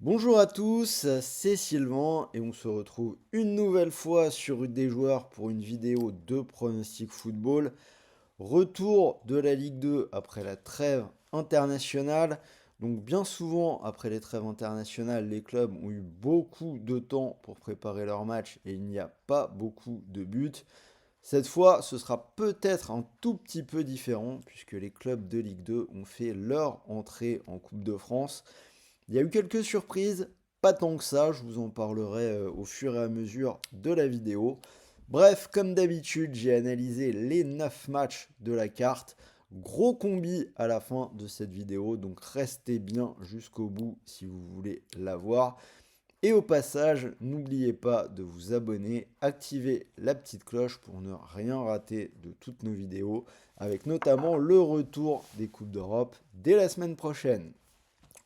Bonjour à tous, c'est Sylvain et on se retrouve une nouvelle fois sur UD des joueurs pour une vidéo de pronostic football. Retour de la Ligue 2 après la trêve internationale. Donc bien souvent après les trêves internationales, les clubs ont eu beaucoup de temps pour préparer leur match et il n'y a pas beaucoup de buts. Cette fois, ce sera peut-être un tout petit peu différent puisque les clubs de Ligue 2 ont fait leur entrée en Coupe de France. Il y a eu quelques surprises, pas tant que ça, je vous en parlerai au fur et à mesure de la vidéo. Bref, comme d'habitude, j'ai analysé les 9 matchs de la carte. Gros combi à la fin de cette vidéo, donc restez bien jusqu'au bout si vous voulez la voir. Et au passage, n'oubliez pas de vous abonner, activer la petite cloche pour ne rien rater de toutes nos vidéos, avec notamment le retour des Coupes d'Europe dès la semaine prochaine.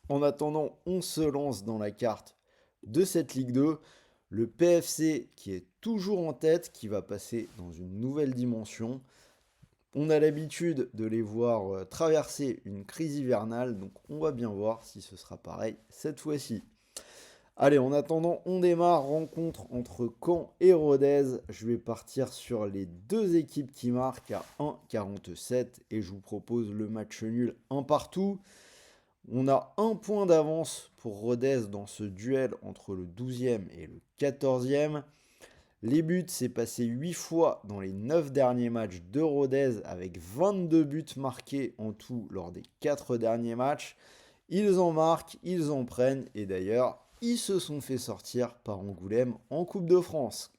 En attendant, on se lance dans la carte de cette Ligue 2. Le PFC qui est toujours en tête, qui va passer dans une nouvelle dimension. On a l'habitude de les voir traverser une crise hivernale, donc on va bien voir si ce sera pareil cette fois-ci. Allez, en attendant, on démarre. Rencontre entre Caen et Rodez. Je vais partir sur les deux équipes qui marquent à 1,47 et je vous propose le match nul un partout. On a un point d'avance pour Rodez dans ce duel entre le 12e et le 14e. Les buts, c'est passé 8 fois dans les 9 derniers matchs de Rodez avec 22 buts marqués en tout lors des 4 derniers matchs. Ils en marquent, ils en prennent et d'ailleurs, ils se sont fait sortir par Angoulême en Coupe de France.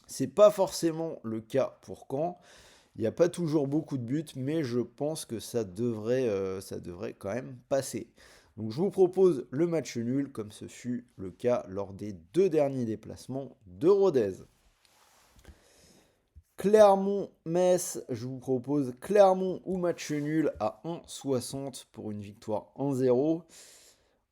C'est pas forcément le cas pour Caen. Il n'y a pas toujours beaucoup de buts, mais je pense que ça devrait quand même passer. Donc je vous propose le match nul, comme ce fut le cas lors des deux derniers déplacements de Rodez. Clermont-Metz, je vous propose Clermont ou match nul à 1,60 pour une victoire 1-0.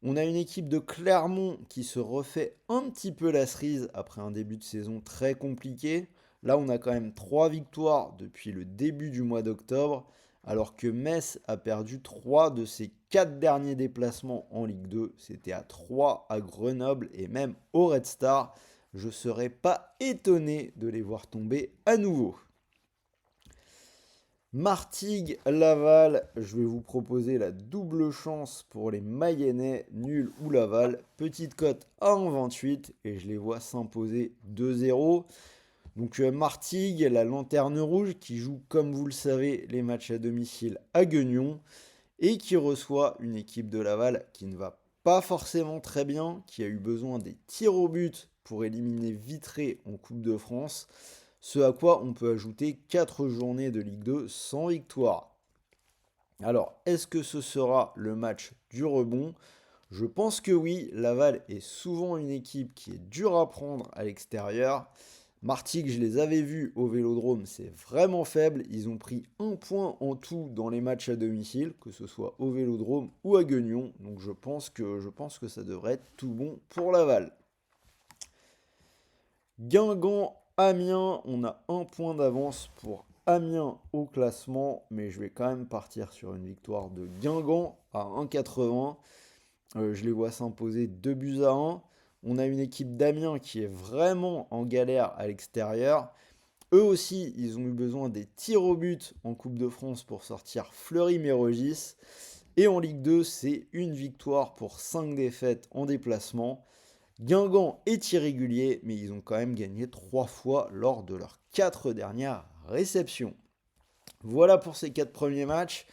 On a une équipe de Clermont qui se refait un petit peu la cerise après un début de saison très compliqué. Là, on a quand même 3 victoires depuis le début du mois d'octobre, alors que Metz a perdu 3 de ses 4 derniers déplacements en Ligue 2. C'était à 3 à Grenoble et même au Red Star. Je ne serais pas étonné de les voir tomber à nouveau. Martigues-Laval, je vais vous proposer la double chance pour les Mayennais, nul ou Laval. Petite cote à 1,28 et je les vois s'imposer 2-0. Donc Martigues, la lanterne rouge, qui joue, comme vous le savez, les matchs à domicile à Guignon et qui reçoit une équipe de Laval qui ne va pas forcément très bien, qui a eu besoin des tirs au but pour éliminer Vitré en Coupe de France. Ce à quoi on peut ajouter 4 journées de Ligue 2 sans victoire. Alors, est-ce que ce sera le match du rebond? Je pense que oui, Laval est souvent une équipe qui est dure à prendre à l'extérieur. Martigues, je les avais vus au Vélodrome, c'est vraiment faible. Ils ont pris un point en tout dans les matchs à domicile, que ce soit au Vélodrome ou à Guignon. Donc je pense que ça devrait être tout bon pour Laval. Guingamp-Amiens, on a un point d'avance pour Amiens au classement, mais je vais quand même partir sur une victoire de Guingamp à 1,80. Je les vois s'imposer 2 buts à 1. On a une équipe d'Amiens qui est vraiment en galère à l'extérieur. Eux aussi, ils ont eu besoin des tirs au but en Coupe de France pour sortir Fleury-Mérogis. Et en Ligue 2, c'est une victoire pour 5 défaites en déplacement. Guingamp est irrégulier, mais ils ont quand même gagné 3 fois lors de leurs 4 dernières réceptions. Voilà pour ces 4 premiers matchs.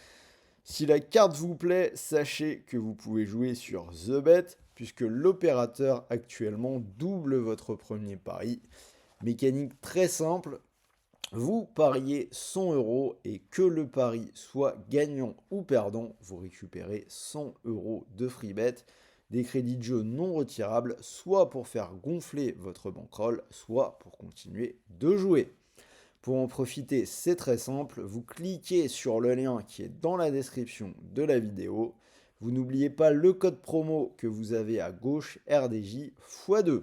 Si la carte vous plaît, sachez que vous pouvez jouer sur TheBet, puisque l'opérateur actuellement double votre premier pari. Mécanique très simple, vous pariez 100 euros et que le pari soit gagnant ou perdant, vous récupérez 100 euros de free bet, des crédits de jeu non retirables, soit pour faire gonfler votre bankroll, soit pour continuer de jouer. Pour en profiter, c'est très simple, vous cliquez sur le lien qui est dans la description de la vidéo. Vous n'oubliez pas le code promo que vous avez à gauche, RDJ x2.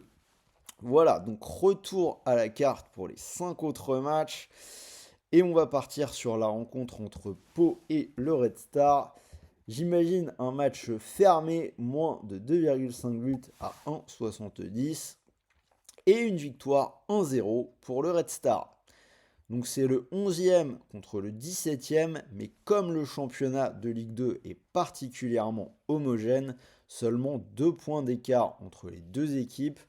Voilà, donc retour à la carte pour les 5 autres matchs. Et on va partir sur la rencontre entre Pau et le Red Star. J'imagine un match fermé, moins de 2,5 buts à 1,70 et une victoire 1-0 pour le Red Star. Donc c'est le 11e contre le 17e, mais comme le championnat de Ligue 2 est particulièrement homogène, seulement 2 points d'écart entre les deux équipes.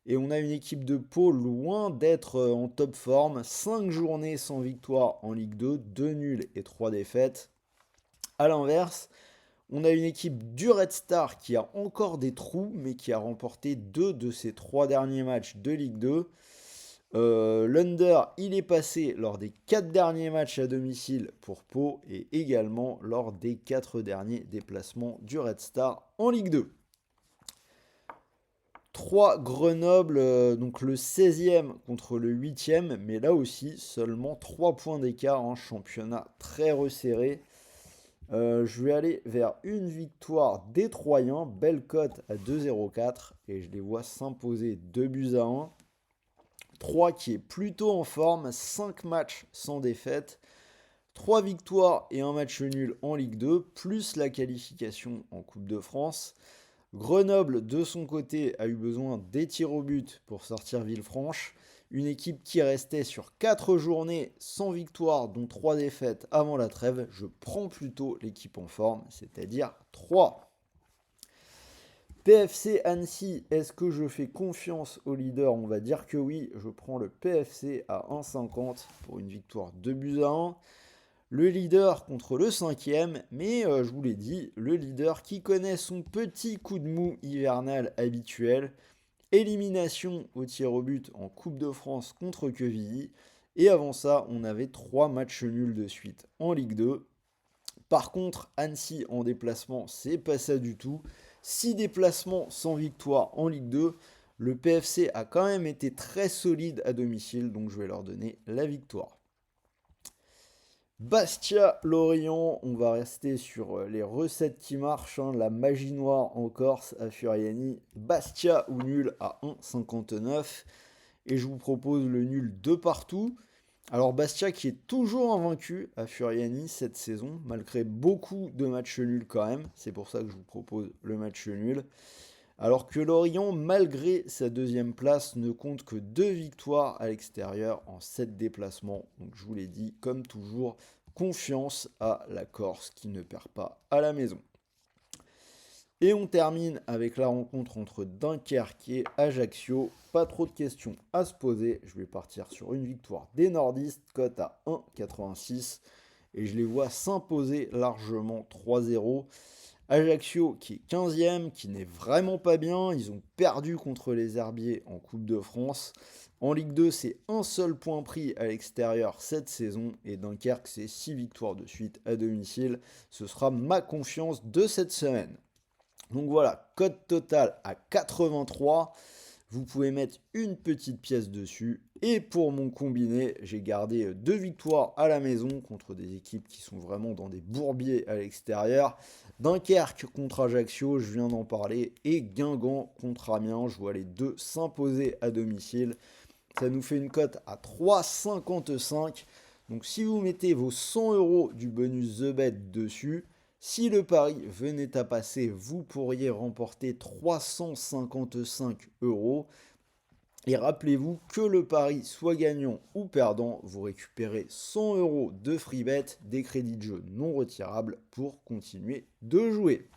Et on a une équipe de Pau loin d'être en top forme. 5 journées sans victoire en Ligue 2, 2 nuls et 3 défaites. A l'inverse, on a une équipe du Red Star qui a encore des trous, mais qui a remporté 2 de ses 3 derniers matchs de Ligue 2. L'Under, il est passé lors des 4 derniers matchs à domicile pour Pau et également lors des 4 derniers déplacements du Red Star en Ligue 2. 3 Grenoble, donc le 16e contre le 8e, mais là aussi seulement 3 points d'écart en championnat très resserré. Je vais aller vers une victoire des Troyens, belle cote à 2,04 et je les vois s'imposer 2-1. 3 qui est plutôt en forme, 5 matchs sans défaite, 3 victoires et un match nul en Ligue 2, plus la qualification en Coupe de France. Grenoble, de son côté, a eu besoin des tirs au but pour sortir Villefranche. Une équipe qui restait sur 4 journées sans victoire, dont 3 défaites avant la trêve. Je prends plutôt l'équipe en forme, c'est-à-dire 3. PFC Annecy, est-ce que je fais confiance au leader? On va dire que oui, je prends le PFC à 1,50 pour une victoire 2-1. Le leader contre le 5e, mais je vous l'ai dit, le leader qui connaît son petit coup de mou hivernal habituel. Élimination au tir au but en Coupe de France contre Quevilly. Et avant ça, on avait 3 matchs nuls de suite en Ligue 2. Par contre, Annecy en déplacement, c'est pas ça du tout. 6 déplacements sans victoire en Ligue 2. Le PFC a quand même été très solide à domicile, donc je vais leur donner la victoire. Bastia-Lorient, on va rester sur les recettes qui marchent, la magie noire en Corse à Furiani. Bastia ou nul à 1,59 et je vous propose le nul de partout. Alors Bastia qui est toujours invaincu à Furiani cette saison, malgré beaucoup de matchs nuls quand même, c'est pour ça que je vous propose le match nul. Alors que Lorient, malgré sa deuxième place, ne compte que 2 victoires à l'extérieur en 7 déplacements. Donc je vous l'ai dit, comme toujours, confiance à la Corse qui ne perd pas à la maison. Et on termine avec la rencontre entre Dunkerque et Ajaccio. Pas trop de questions à se poser. Je vais partir sur une victoire des nordistes, cote à 1,86. Et je les vois s'imposer largement 3-0. Ajaccio qui est 15e, qui n'est vraiment pas bien. Ils ont perdu contre les Herbiers en Coupe de France. En Ligue 2, c'est un seul point pris à l'extérieur cette saison. Et Dunkerque, c'est 6 victoires de suite à domicile. Ce sera ma confiance de cette semaine. Donc voilà, cote totale à 83. Vous pouvez mettre une petite pièce dessus. Et pour mon combiné, j'ai gardé 2 victoires à la maison contre des équipes qui sont vraiment dans des bourbiers à l'extérieur. Dunkerque contre Ajaccio, je viens d'en parler. Et Guingamp contre Amiens, je vois les deux s'imposer à domicile. Ça nous fait une cote à 3,55. Donc si vous mettez vos 100 € du bonus The Bet dessus, si le pari venait à passer, vous pourriez remporter 355 €. Et rappelez-vous que le pari soit gagnant ou perdant, vous récupérez 100 € de free bet, des crédits de jeu non retirables pour continuer de jouer.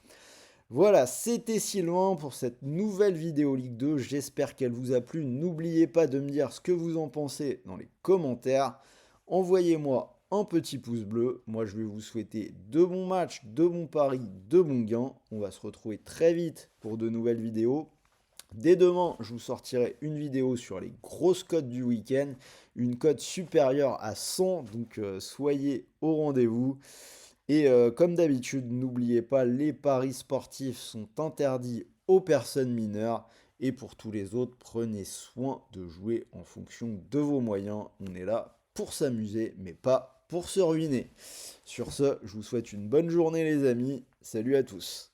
Voilà, c'était Sylvain pour cette nouvelle vidéo Ligue 2. J'espère qu'elle vous a plu. N'oubliez pas de me dire ce que vous en pensez dans les commentaires. Envoyez-moi un petit pouce bleu. Moi, je vais vous souhaiter de bons matchs, de bons paris, de bons gains. On va se retrouver très vite pour de nouvelles vidéos. Dès demain, je vous sortirai une vidéo sur les grosses cotes du week-end. Une cote supérieure à 100, donc soyez au rendez-vous. Et comme d'habitude, n'oubliez pas, les paris sportifs sont interdits aux personnes mineures. Et pour tous les autres, prenez soin de jouer en fonction de vos moyens. On est là pour s'amuser, mais pas pour se ruiner. Sur ce, je vous souhaite une bonne journée les amis. Salut à tous.